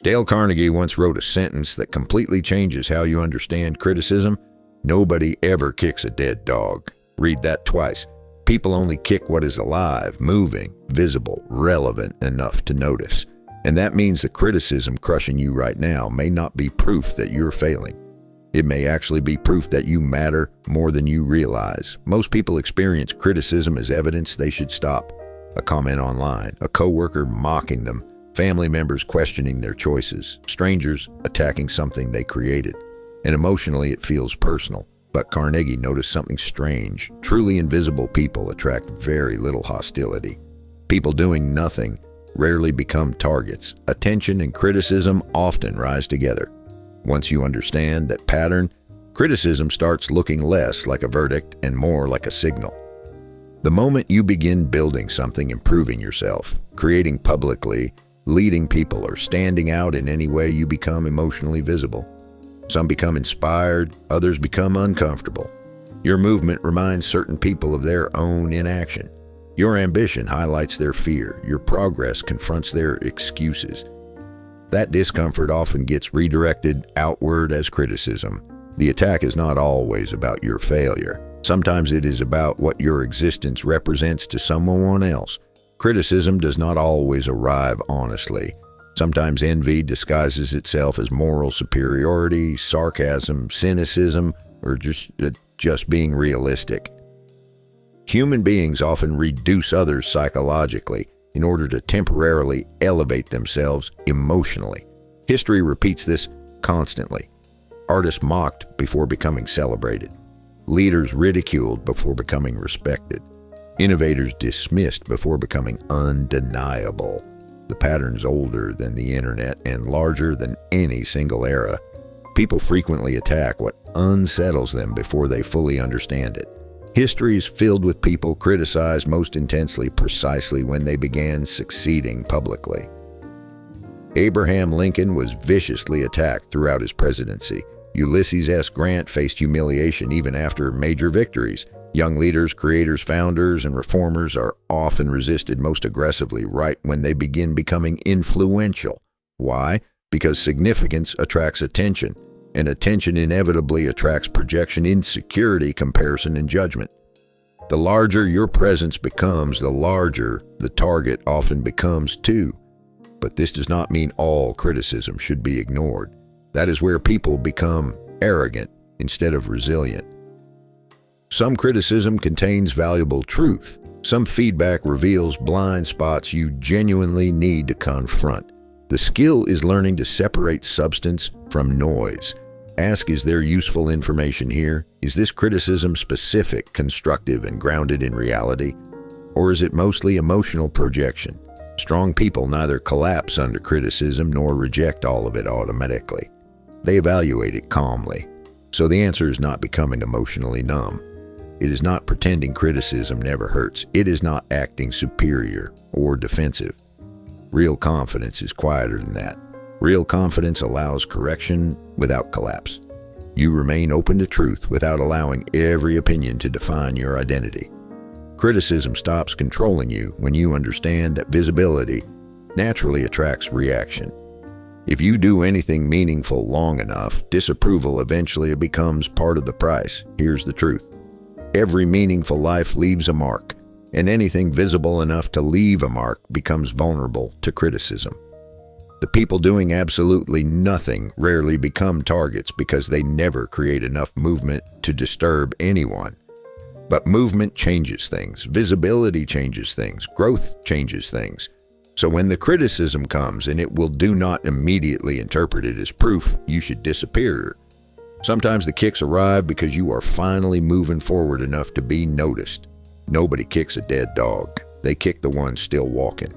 Dale Carnegie once wrote a sentence that completely changes how you understand criticism. Nobody ever kicks a dead dog. Read that twice. People only kick what is alive, moving, visible, relevant enough to notice. And that means the criticism crushing you right now may not be proof that you're failing. It may actually be proof that you matter more than you realize. Most people experience criticism as evidence they should stop. A comment online, a coworker mocking them, family members questioning their choices, strangers attacking something they created. And emotionally, it feels personal. But Carnegie noticed something strange. Truly invisible people attract very little hostility. People doing nothing rarely become targets. Attention and criticism often rise together. Once you understand that pattern, criticism starts looking less like a verdict and more like a signal. The moment you begin building something, improving yourself, creating publicly, leading people, or standing out in any way, you become emotionally visible. Some become inspired, others become uncomfortable. Your movement reminds certain people of their own inaction. Your ambition highlights their fear. Your progress confronts their excuses. That discomfort often gets redirected outward as criticism. The attack is not always about your failure. Sometimes it is about what your existence represents to someone else. Criticism does not always arrive honestly. Sometimes envy disguises itself as moral superiority, sarcasm, cynicism, or just being realistic. Human beings often reduce others psychologically in order to temporarily elevate themselves emotionally. History repeats this constantly. Artists mocked before becoming celebrated. Leaders ridiculed before becoming respected. Innovators dismissed before becoming undeniable. The pattern's older than the internet and larger than any single era. People frequently attack what unsettles them before they fully understand it. History is filled with people criticized most intensely precisely when they began succeeding publicly. Abraham Lincoln was viciously attacked throughout his presidency. Ulysses S. Grant faced humiliation even after major victories. Young leaders, creators, founders, and reformers are often resisted most aggressively right when they begin becoming influential. Why? Because significance attracts attention, and attention inevitably attracts projection, insecurity, comparison, and judgment. The larger your presence becomes, the larger the target often becomes too. But this does not mean all criticism should be ignored. That is where people become arrogant instead of resilient. Some criticism contains valuable truth. Some feedback reveals blind spots you genuinely need to confront. The skill is learning to separate substance from noise. Ask, is there useful information here? Is this criticism specific, constructive, and grounded in reality? Or is it mostly emotional projection? Strong people neither collapse under criticism nor reject all of it automatically. They evaluate it calmly. So the answer is not becoming emotionally numb. It is not pretending criticism never hurts. It is not acting superior or defensive. Real confidence is quieter than that. Real confidence allows correction without collapse. You remain open to truth without allowing every opinion to define your identity. Criticism stops controlling you when you understand that visibility naturally attracts reaction. If you do anything meaningful long enough, disapproval eventually becomes part of the price. Here's the truth. Every meaningful life leaves a mark, and anything visible enough to leave a mark becomes vulnerable to criticism. The people doing absolutely nothing rarely become targets because they never create enough movement to disturb anyone. But movement changes things, visibility changes things, growth changes things. So when the criticism comes, and it will do not immediately interpret it as proof you should disappear. Sometimes the kicks arrive because you are finally moving forward enough to be noticed. Nobody kicks a dead dog. They kick the one still walking.